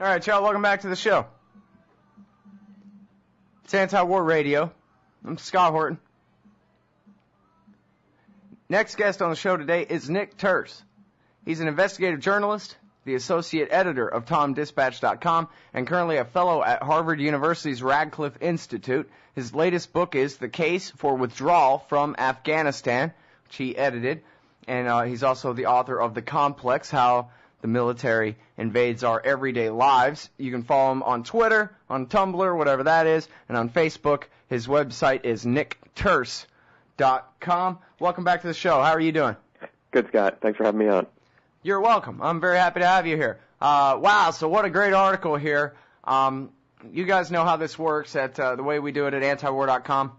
All right, y'all, welcome back to the show. It's Anti-War Radio. I'm Scott Horton. Next guest on the show today is Nick Turse. He's an investigative journalist, the associate editor of TomDispatch.com, and currently a fellow at Harvard University's Radcliffe Institute. His latest book is The Case for Withdrawal from Afghanistan, which he edited, and he's also the author of The Complex, How the Military Invades Our Everyday Lives. You can follow him on Twitter, on Tumblr, whatever that is, and on Facebook. His website is nickturse.com. Welcome back to the show. How are you doing? Good, Scott. Thanks for having me on. You're welcome. I'm very happy to have you here. Wow, so what a great article here. You guys know how this works at the way we do it at antiwar.com.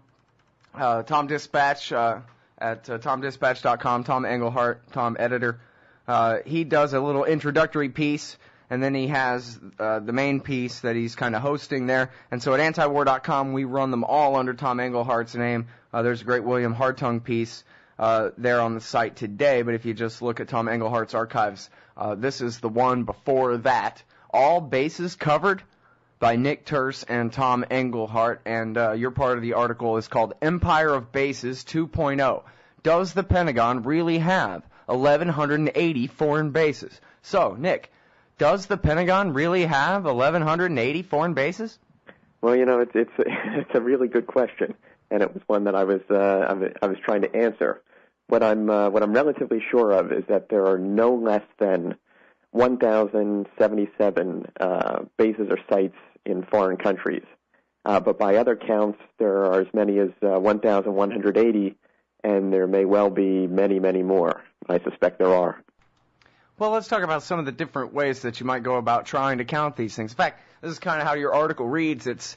Tom Dispatch at tomdispatch.com, Tom Engelhardt, Tom editor. He does a little introductory piece, and then he has the main piece that he's kind of hosting there. And so at antiwar.com, we run them all under Tom Engelhardt's name. There's a great William Hartung piece there on the site today, but if you just look at Tom Engelhardt's archives, this is the one before that. All bases covered by Nick Turse and Tom Engelhardt, and your part of the article is called Empire of Bases 2.0. Does the Pentagon really have 1,180 foreign bases? So, Nick, does the Pentagon really have 1,180 foreign bases? Well, it's a really good question, and it was one that I was trying to answer. What I'm relatively sure of is that there are no less than 1,077 bases or sites in foreign countries. But by other counts, there are as many as 1,180, and there may well be many, many more. I suspect there are. Well, let's talk about some of the different ways that you might go about trying to count these things. In fact, this is kind of how your article reads. It's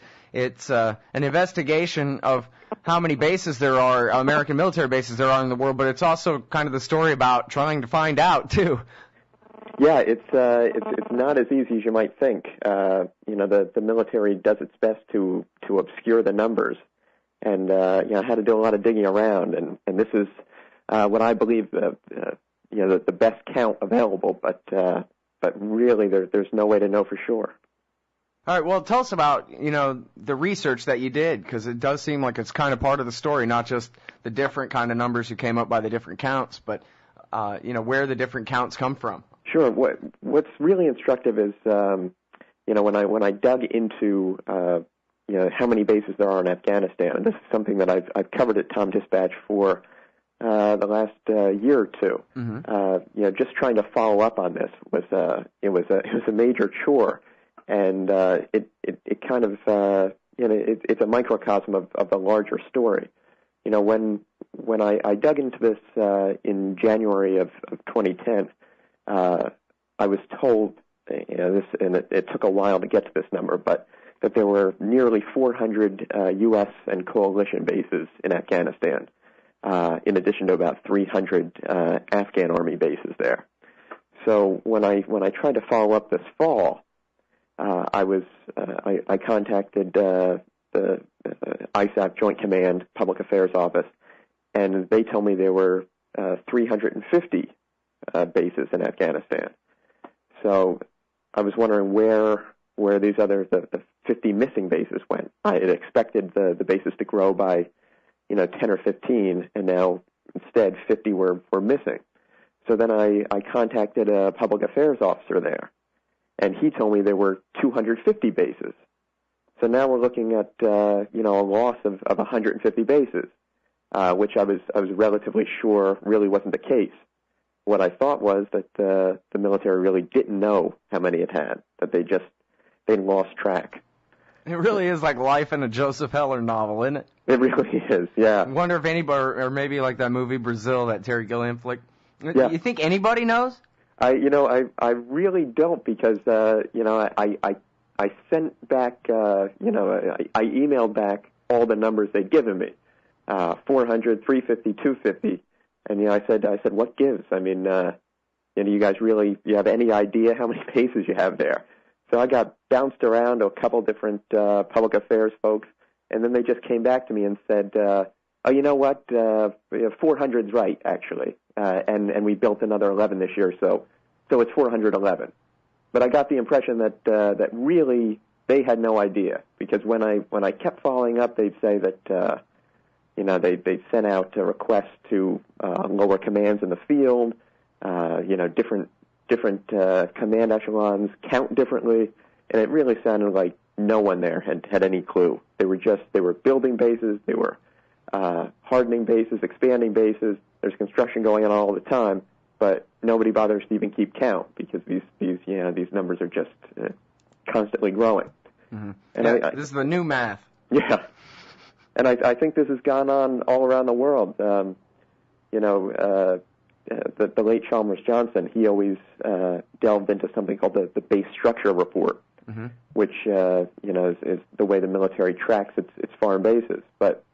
an investigation of how many bases there are, American military bases there are in the world, but it's also kind of the story about trying to find out, too. Yeah, it's not as easy as you might think. The military does its best to obscure the numbers, and I had to do a lot of digging around, and this is what I believe the best count available, but really there's no way to know for sure. All right, well, tell us about, the research that you did, because it does seem like it's kind of part of the story, not just the different kind of numbers you came up by the different counts, but, where the different counts come from. Sure. What's really instructive is, when I dug into, how many bases there are in Afghanistan, and this is something that I've covered at Tom Dispatch for the last year or two. Mm-hmm. Just trying to follow up on this was a major chore, and it kind of it's a microcosm of the larger story. When I dug into this in January of 2010, I was told this, and it took a while to get to this number, but that there were nearly 400 U.S. and coalition bases in Afghanistan, in addition to about 300 Afghan Army bases there. So when I tried to follow up this fall, I contacted the ISAF Joint Command Public Affairs Office, and they told me there were 350 bases in Afghanistan. So I was wondering where these other the 50 missing bases went. I had expected the bases to grow by 10 or 15, and now instead 50 were missing. So then I contacted a public affairs officer there, and he told me there were 250 bases. So now we're looking at a loss of 150 bases, which I was relatively sure really wasn't the case. What I thought was that the military really didn't know how many it had, that they lost track. It really is like life in a Joseph Heller novel, isn't it? It really is, yeah. I wonder if anybody, or maybe like that movie Brazil, that Terry Gilliam flick. Yeah. You think anybody knows? I really don't, because I sent back I emailed back all the numbers they'd given me, 400, 350, 250, and I said what gives? I mean, you guys you have any idea how many bases you have there? So I got bounced around to a couple different public affairs folks, and then they just came back to me and said, oh, you know what, 400's right, actually, and we built another 11 this year, so it's 411. but I got the impression that that really they had no idea, because when I kept following up, they'd say that they sent out requests to lower commands in the field, different command echelons count differently, and it really sounded like no one there had any clue. They were building bases, they were hardening bases, expanding bases. There's construction going on all the time, but nobody bothers to even keep count, because these numbers are just constantly growing. Mm-hmm. And this is the new math. Yeah, and I think this has gone on all around the world. The late Chalmers Johnson, he always delved into something called the base structure report, mm-hmm. which is the way the military tracks its foreign bases. But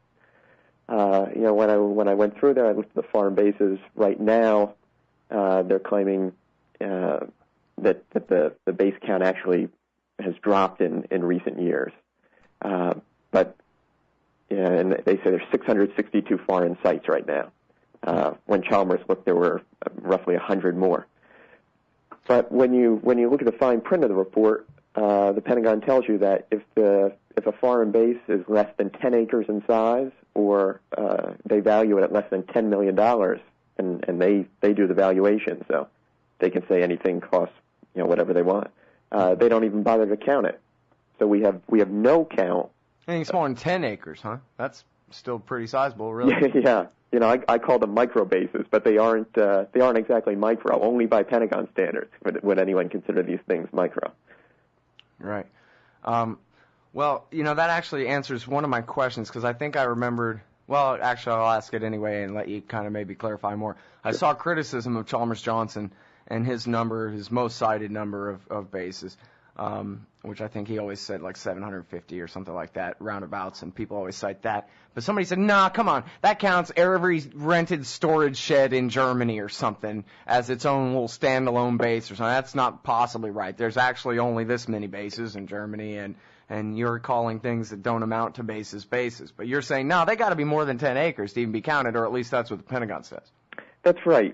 when I went through there, I looked at the foreign bases. Right now, they're claiming that the base count actually has dropped in recent years. But and they say there's 662 foreign sites right now. When Chalmers looked, there were roughly 100 more. But when you look at the fine print of the report, the Pentagon tells you that if a foreign base is less than 10 acres in size, or they value it at less than $10 million, and they do the valuation, so they can say anything costs whatever they want. They don't even bother to count it. So we have no count. Anything smaller than 10 acres, huh? That's still pretty sizable, really. Yeah. I call them micro bases, but they aren't exactly micro. Only by Pentagon standards would anyone consider these things micro. Right. Well, that actually answers one of my questions, because I think I remembered. Well, actually, I'll ask it anyway and let you kind of maybe clarify more. Sure. I saw criticism of Chalmers Johnson and his most cited number of bases, which I think he always said like 750 or something like that, roundabouts, and people always cite that. But somebody said, nah, come on, that counts every rented storage shed in Germany or something as its own little standalone base or something. That's not possibly right. There's actually only this many bases in Germany, and you're calling things that don't amount to bases. But you're saying, no, they got to be more than 10 acres to even be counted, or at least that's what the Pentagon says. That's right.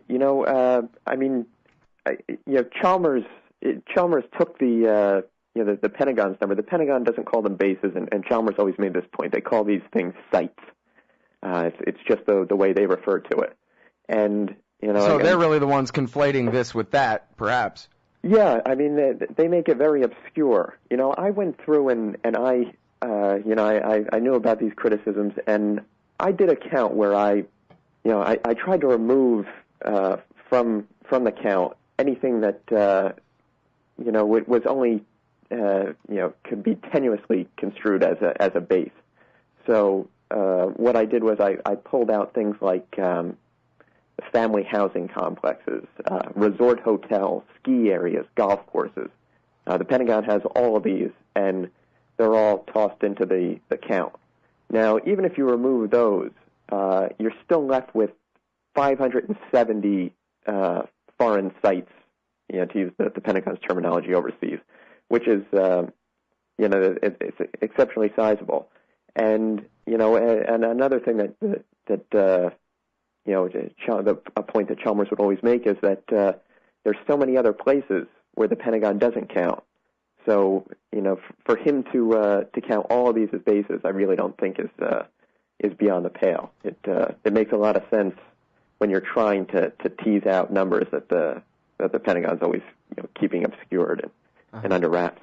Chalmers took the Pentagon's number. The Pentagon doesn't call them bases, and Chalmers always made this point. They call these things sites. It's just the way they refer to it. And so they're really the ones conflating this with that, perhaps. Yeah, they make it very obscure. I went through and I knew about these criticisms, and I did a count where I tried to remove from the count anything that was only could be tenuously construed as a base. So what I did was I pulled out things like family housing complexes, resort hotels, ski areas, golf courses. The Pentagon has all of these, and they're all tossed into the count. Now, even if you remove those, you're still left with 570 foreign sites, to use the Pentagon's terminology overseas, which is, it's exceptionally sizable. And and another thing a point that Chalmers would always make is that there's so many other places where the Pentagon doesn't count. So, for him to count all of these as bases, I really don't think is beyond the pale. It makes a lot of sense when you're trying to tease out numbers that the Pentagon's always keeping obscured and under wraps.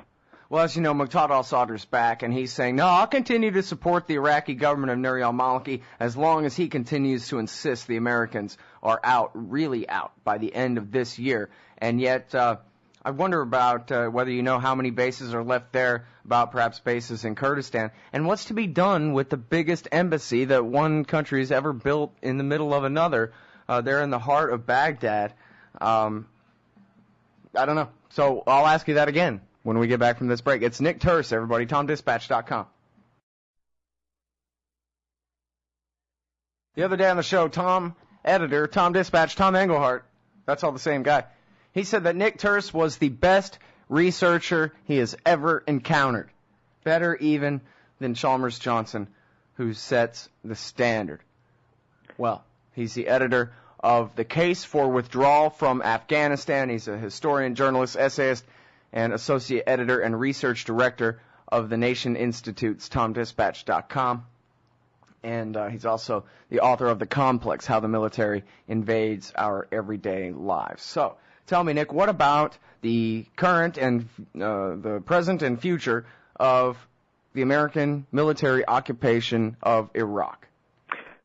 Well, as you know, Muqtada al-Sadr's back, and he's saying, no, I'll continue to support the Iraqi government of Nouri al-Maliki as long as he continues to insist the Americans are out, really out, by the end of this year. And yet, I wonder about whether you know how many bases are left there, about perhaps bases in Kurdistan, and what's to be done with the biggest embassy that one country has ever built in the middle of another. They're in the heart of Baghdad. I don't know. So I'll ask you that again when we get back from this break. It's Nick Turse, everybody, TomDispatch.com. The other day on the show, Tom Dispatch, Tom Engelhardt, that's all the same guy, he said that Nick Turse was the best researcher he has ever encountered. Better even than Chalmers Johnson, who sets the standard. Well, he's the editor of The Case for Withdrawal from Afghanistan. He's a historian, journalist, essayist, and Associate Editor and Research Director of the Nation Institute's TomDispatch.com. And he's also the author of The Complex, How the Military Invades Our Everyday Lives. So, tell me, Nick, what about the current and the present and future of the American military occupation of Iraq?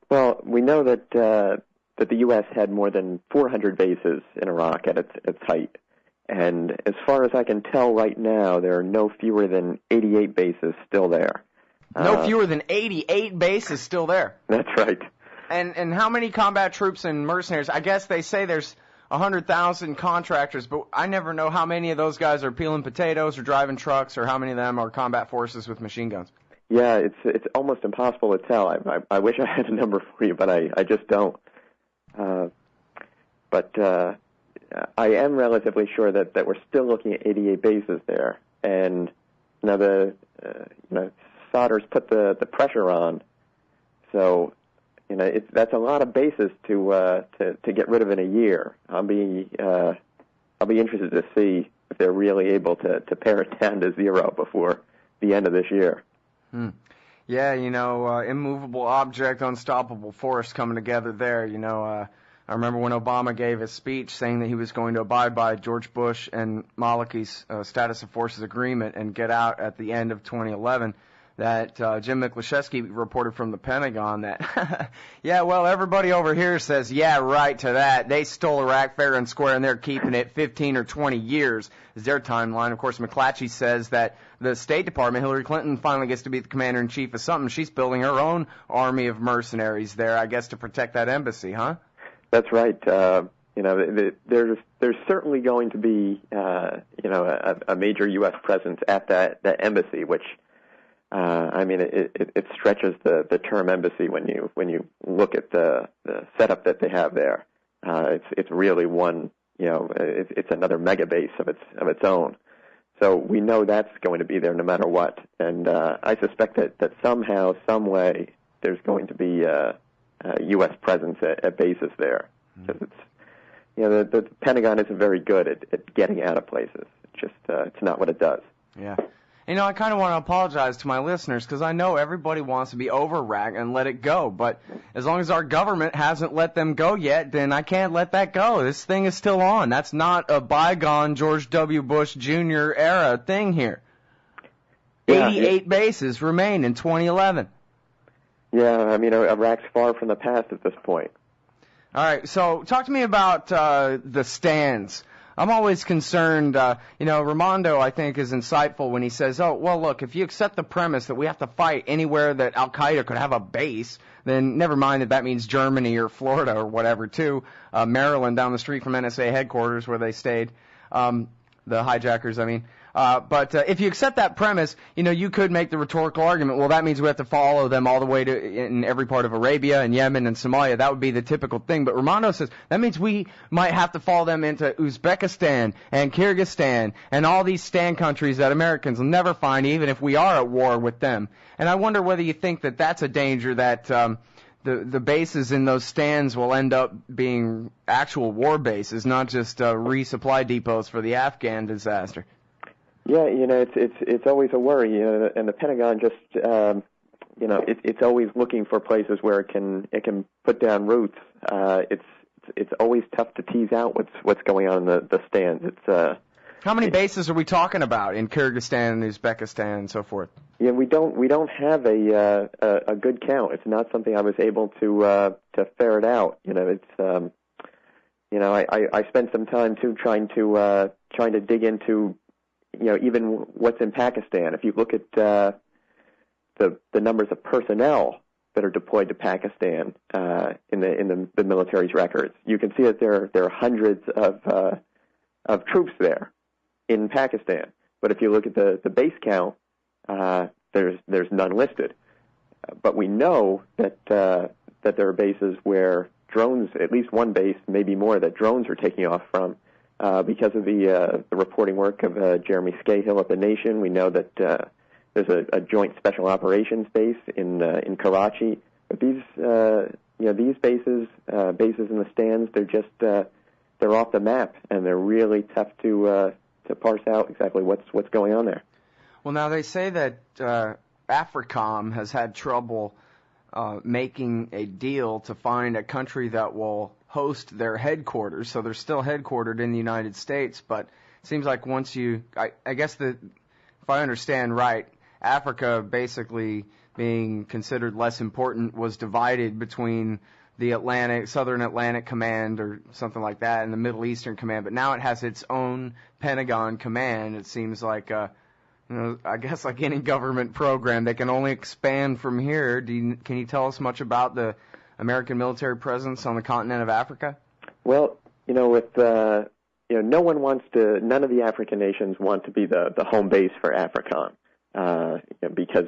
Well, we know that the U.S. had more than 400 bases in Iraq at its height. And as far as I can tell right now, there are no fewer than 88 bases still there. No fewer than 88 bases still there. That's right. And how many combat troops and mercenaries? I guess they say there's 100,000 contractors, but I never know how many of those guys are peeling potatoes or driving trucks, or how many of them are combat forces with machine guns. Yeah, it's almost impossible to tell. I wish I had a number for you, but I just don't. But I am relatively sure that we're still looking at 88 bases there, and Sauter's put the pressure on, so that's a lot of bases to get rid of in a year. I'll be interested to see if they're really able to pare it down to zero before the end of this year. Yeah, immovable object, unstoppable force coming together there. I remember when Obama gave his speech saying that he was going to abide by George Bush and Maliki's status of forces agreement and get out at the end of 2011. That Jim Miklaszewski reported from the Pentagon that, everybody over here says, yeah, right to that. They stole Iraq fair and square, and they're keeping it 15 or 20 years is their timeline. Of course, McClatchy says that the State Department, Hillary Clinton, finally gets to be the commander-in-chief of something. She's building her own army of mercenaries there, I guess, to protect that embassy, huh? That's right. There's certainly going to be, a major U.S. presence at that embassy, which it stretches the term embassy when you look at the setup that they have there. It's really one, it's another mega base of its own. So we know that's going to be there no matter what. And I suspect that somehow, some way, there's going to be a U.S. presence at bases there. Because the Pentagon isn't very good at getting out of places. It's not what it does. Yeah. I kind of want to apologize to my listeners because I know everybody wants to be over Iraq and let it go. But as long as our government hasn't let them go yet, then I can't let that go. This thing is still on. That's not a bygone George W. Bush Jr. era thing here. Yeah, 88 bases remain in 2011. Yeah, Iraq's far from the past at this point. All right, so talk to me about the stands. I'm always concerned, Raimondo, I think, is insightful when he says, oh, well, look, if you accept the premise that we have to fight anywhere that Al-Qaeda could have a base, then never mind that means Germany or Florida or whatever, too. Maryland down the street from NSA headquarters where they stayed, the hijackers, I mean. But if you accept that premise, you could make the rhetorical argument, well, that means we have to follow them all the way to in every part of Arabia and Yemen and Somalia. That would be the typical thing. But Raimondo says that means we might have to follow them into Uzbekistan and Kyrgyzstan and all these stand countries that Americans will never find, even if we are at war with them. And I wonder whether you think that that's a danger, that the bases in those stands will end up being actual war bases, not just resupply depots for the Afghan disaster. Yeah, it's always a worry, and the Pentagon just, it's always looking for places where it can put down roots. It's always tough to tease out what's going on in the stands. How many bases are we talking about in Kyrgyzstan and Uzbekistan and so forth? Yeah, we don't have a good count. It's not something I was able to ferret out. I spent some time too trying to dig into even what's in Pakistan. If you look at the numbers of personnel that are deployed to Pakistan in the military's records, you can see that there are hundreds of troops there in Pakistan. But if you look at the base count, there's none listed. But we know that there are bases where drones, at least one base, maybe more, that drones are taking off from. Because of the reporting work of Jeremy Scahill at The Nation, we know that there's a joint special operations base in Karachi. But these bases in the stands, they're off the map, and they're really tough to parse out exactly what's going on there. Well, now they say that AFRICOM has had trouble making a deal to find a country that will host their headquarters. So they're still headquartered in the United States, but it seems like once I guess if I understand right, Africa basically being considered less important was divided between the Southern Atlantic Command or something like that and the Middle Eastern Command, but now it has its own Pentagon Command. It seems like, I guess like any government program, they can only expand from here. Can you tell us much about the American military presence on the continent of Africa? Well, none of the African nations want to be the home base for AFRICOM. Because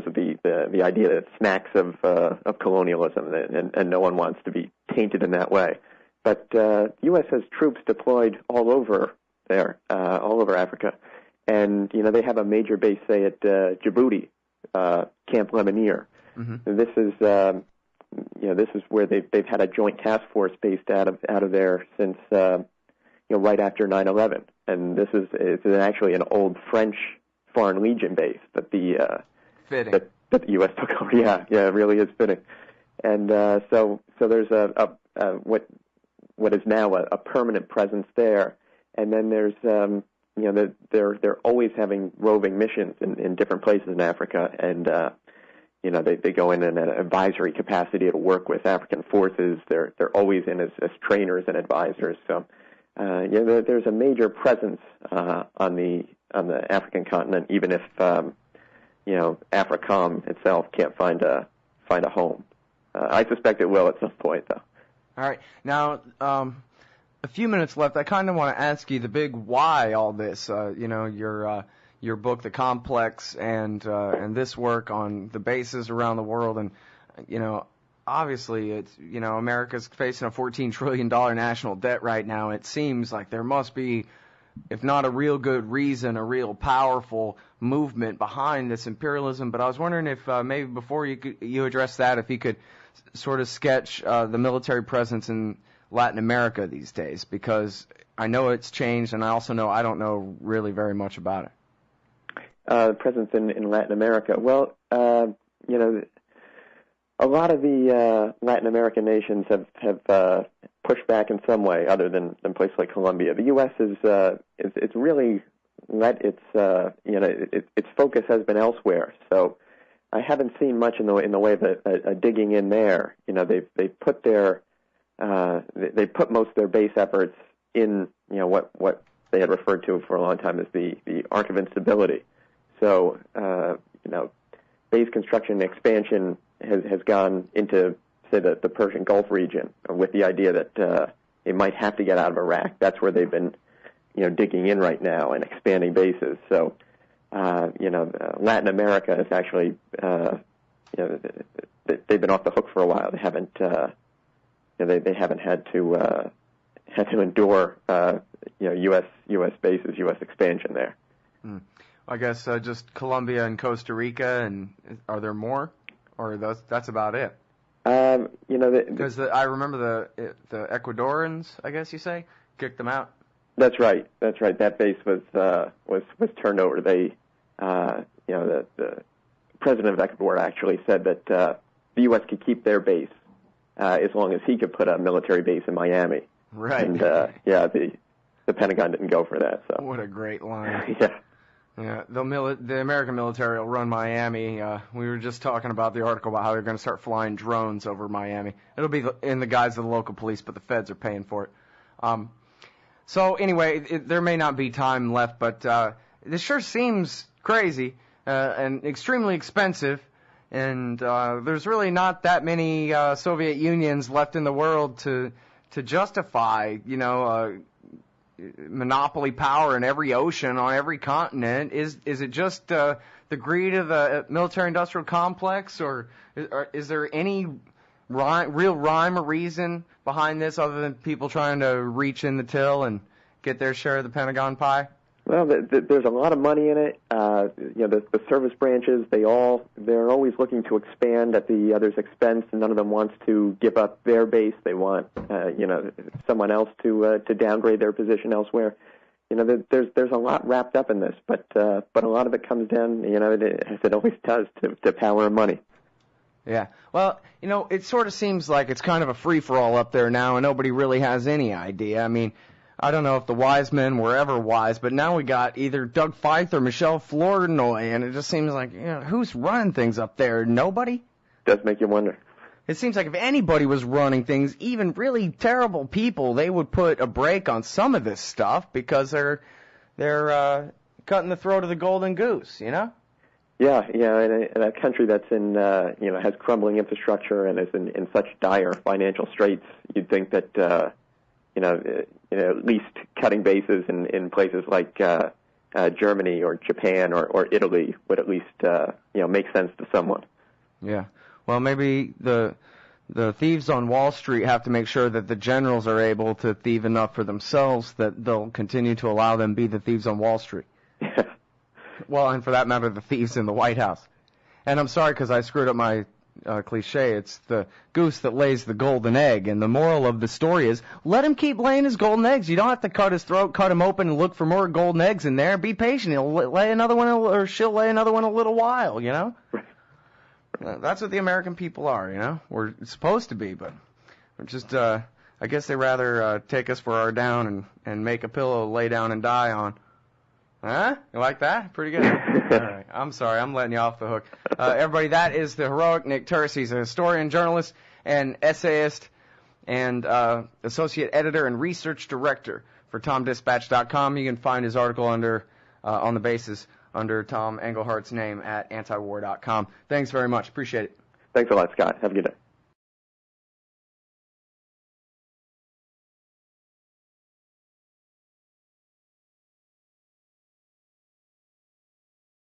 of the idea that it smacks of colonialism, and no one wants to be tainted in that way. But the U.S. has troops deployed all over there, all over Africa, and they have a major base, say at Djibouti, Camp Lemonnier. Mm-hmm. This is where they've had a joint task force based out of there since right after 9/11, and it's actually an old French Foreign Legion base that the U.S. took over. Yeah, it really is fitting. And so there's what is now a permanent presence there, and then there's they're always having roving missions in different places in Africa, and they go in an advisory capacity to work with African forces. They're always in as trainers and advisors. So there's a major presence on the African continent, even if AFRICOM itself can't find a home. I suspect it will at some point, though. All right. Now, a few minutes left. I kind of want to ask you the big why all this. Your book, The Complex, and this work on the bases around the world, and obviously it's America's facing a $14 trillion national debt right now. It seems like there must be, if not a real good reason, a real powerful movement behind this imperialism. But I was wondering if maybe before you address that, if you could sort of sketch the military presence in Latin America these days, because I know it's changed, and I also know I don't know really very much about it. Presence in Latin America. Well, a lot of the Latin American nations have pushed back in some way, other than places like Colombia. The U.S. it's really let its focus has been elsewhere. So I haven't seen much in the way of digging in there. They put most of their base efforts in what they had referred to for a long time as the arc of instability. So base construction and expansion has gone into, say, the Persian Gulf region, with the idea that they might have to get out of Iraq. That's where they've been, digging in right now and expanding bases. So, Latin America is actually, they've been off the hook for a while. They haven't, they haven't had to endure, U.S. bases, U.S. expansion there. I guess just Colombia and Costa Rica, and are there more, or that's about it? Because I remember the Ecuadorians, I guess you say, kicked them out. That's right. That base was turned over. They, the president of Ecuador actually said that the U.S. could keep their base as long as he could put a military base in Miami. Right. And the Pentagon didn't go for that. So what a great line. Yeah. Yeah, the American military will run Miami. We were just talking about the article about how they're going to start flying drones over Miami. It'll be in the guise of the local police, but the feds are paying for it. So anyway, there may not be time left, but this sure seems crazy and extremely expensive. And there's really not that many Soviet Unions left in the world to justify, monopoly power in every ocean on every continent. Is it just the greed of the military-industrial complex, or is there any real rhyme or reason behind this other than people trying to reach in the till and get their share of the Pentagon pie? Well, there's a lot of money in it. The service branches, they're always looking to expand at the other's expense, and none of them wants to give up their base. They want, someone else to downgrade their position elsewhere. there's a lot wrapped up in this, but a lot of it comes down, as it always does, to power and money. Yeah. Well, it sort of seems like it's kind of a free-for-all up there now, and nobody really has any idea. I mean, I don't know if the wise men were ever wise, but now we got either Doug Feith or Michelle Flournoy, and it just seems like, who's running things up there? Nobody? Does make you wonder. It seems like if anybody was running things, even really terrible people, they would put a brake on some of this stuff because they're cutting the throat of the golden goose, Yeah, in a country that's in, has crumbling infrastructure and is in such dire financial straits, you'd think that, at least cutting bases in places like Germany or Japan or Italy would at least, make sense to someone. Yeah. Well, maybe the thieves on Wall Street have to make sure that the generals are able to thieve enough for themselves that they'll continue to allow them be the thieves on Wall Street. Well, and for that matter, the thieves in the White House. And I'm sorry because I screwed up my cliche. It's the goose that lays the golden egg. And the moral of the story is, let him keep laying his golden eggs. You don't have to cut his throat, cut him open, and look for more golden eggs in there. Be patient. He'll lay another one, or she'll lay another one in a little while, Right. That's what the American people are, We're supposed to be, but we're just, I guess they rather take us for our down and make a pillow to lay down and die on. Huh? You like that? Pretty good. All right. I'm sorry. I'm letting you off the hook. Everybody, that is the heroic Nick Turse. He's a historian, journalist, and essayist, and associate editor and research director for TomDispatch.com. You can find his article on the basis under Tom Englehart's name at antiwar.com. Thanks very much. Appreciate it. Thanks a lot, Scott. Have a good day.